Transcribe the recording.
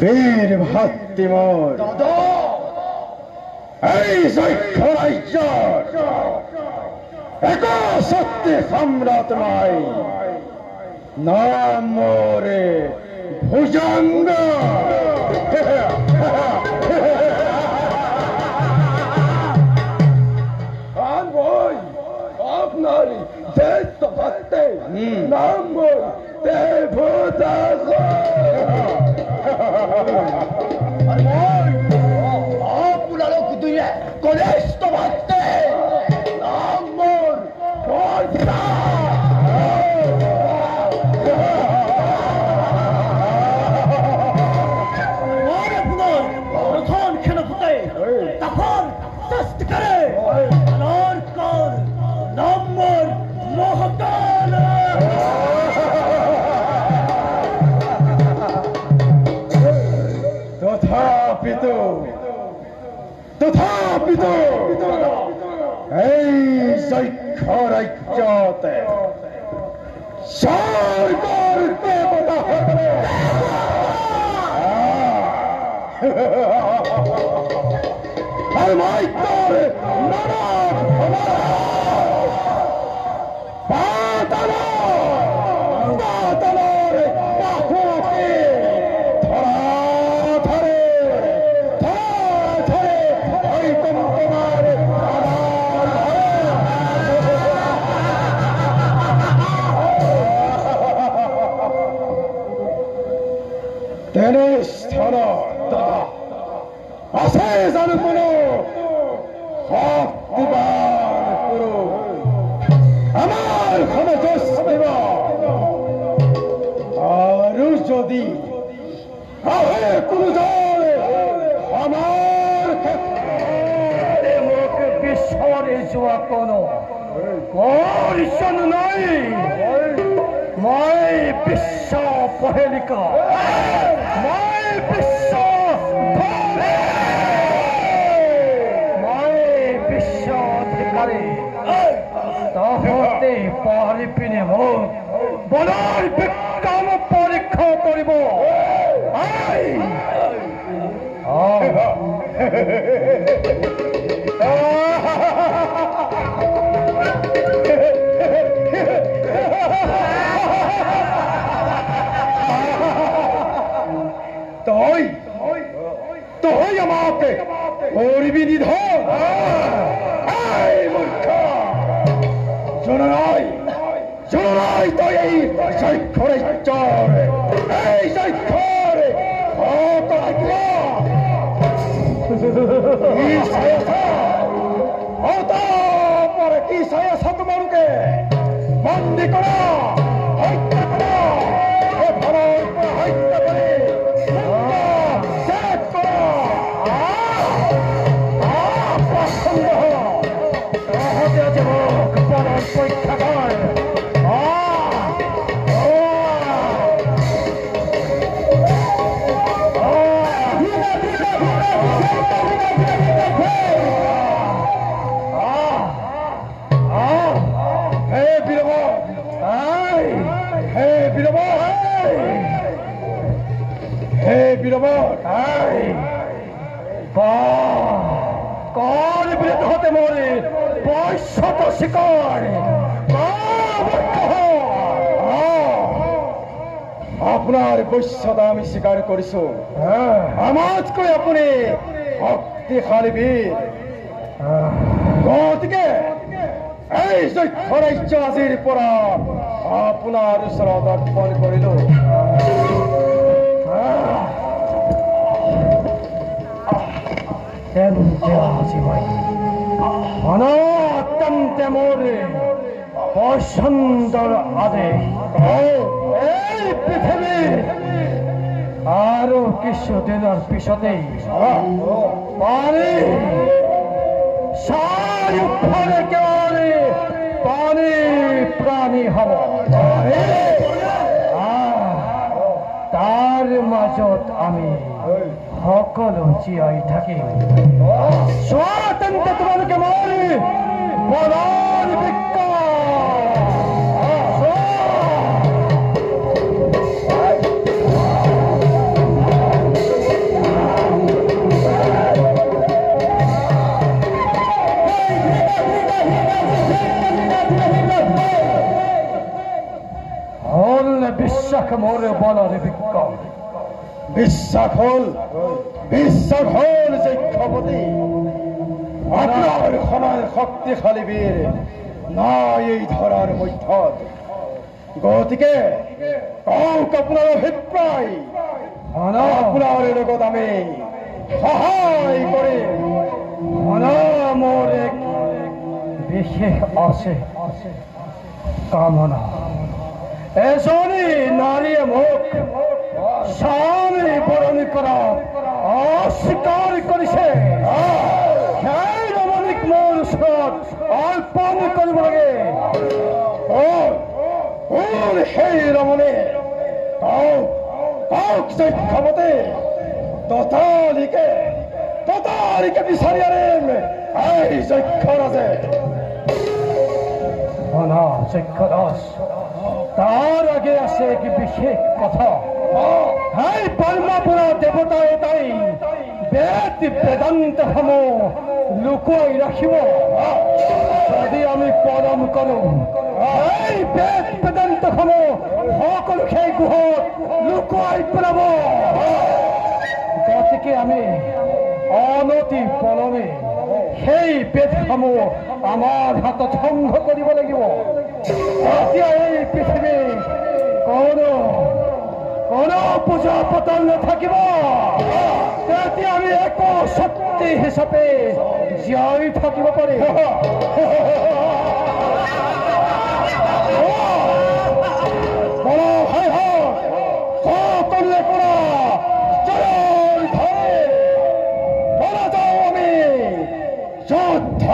বীর ভাতৃমোর এই যক্ষ রাজ্য এক সত্যি সম্রাট নাই নাম মোরে ভুজঙ্গ আপনার দেশ তো ভাবতে নাম মোর দেবদাস আপনার দুই কলেজ তো ভাবতে নাম মোর প্রথম খেলে ফুটে তখন টেস্ট করে নম্বর মহতাল তথাপিত এই যক্ষ রাজ্যতে স্বর্গর দেবতা হলে আর মাইতর মানব পাতালের বাহুকে ধরে তোমার তেনে স্থান আছে জানো কোনো শক্তিবান পুরুষ আমার ক্ষমতাস দেব আরো যদি আহে কোনো জল আমার ক্ষেত্রে মুখে বিশ্বরে যোৱা কোনো করিশন নাই মই বিশ্ব পহেলিকা মই বিশ্ব মই বিশ্ব অধিকারী তহতে পারি পিনে মোক বলৰ বিক্ৰম পৰীক্ষা কৰিব তই আমাকে করবি নিধন জনরাই তই এই যক্ষরে চরে এই যক্ষরে কি সায়াসা তোমাকে বন্দি করা হত্যা করা হত্যা করে পরীক্ষা কর হে বীরবর কার বিরুদ্ধে হতে মরে বৈশ্যত শিকার আপনার বৈশ্যতা আমি স্বীকার করিছো আমাজকৈ আপুনি শক্তিশালী বীর গতিকে এই যক্ষ ৰাজ্য আজিৰ পৰা আপোনাৰ ওচৰত অৰ্পণ কৰিলো অত্যন্ত মোৰে পছন্দৰ আদেশ এই পৃথিবী আৰো কিছুদিনেৰ পিছতেই পানি চাৰিওফালে কেৱল পানী প্ৰাণী হব তাৰ মাজত আমি সকলো জীয়াই থাকিম স্বাতন্ত্ৰ্য তোমালোকে মৰি বলৰ বিজ্ঞান মোৰ বলৰ বিজ্ঞ বিশ্বাস হল যক্ষপতি আপনার সমান শক্তিশালী বীর নাই এই ধরার মধ্যত গতিকে কওক আপনার অভিপ্রায় আপনার লগত আমি সহায় করে মোৰ এক বিশেষ আছে কামনা এজনী নাৰীয়ে মোক স্বামী বৰণ কৰা অস্বীকাৰ কৰিছে সেই ৰমণীক মোৰ ওচৰত অৰ্পণ কৰিব লাগে সেই ৰমণী কওক যক্ষপতি ততালিকে বিচাৰি আনিম এই যক্ষৰাজে যক্ষৰাজ তাৰ আগে আছে এক বিশেষ কথা সেই ব্ৰহ্মাপুৰৰ দেৱতা এটাই বেদ বেদান্তসমূহ লুকুৱাই ৰাখিব যদি আমি পৰম কৰোঁ এই বেদ বেদান্তসমূহ সকলো সেই গুহত লুকুৱাই পেলাব গতিকে আমি অনতি পলমে সেই বেদসমূহ আমাৰ হাতত সংগ্ৰহ কৰিব লাগিব এতিয়া এই পৃথিৱীত কোনো পূজা পাতল নাথাকিব তেতিয়া আমি এক শক্তি হিচাপে জীয়াই থাকিব পাৰিম সকলোৱে কৰা জয়ৰ ধৰে বলা যাওঁ আমি যুদ্ধ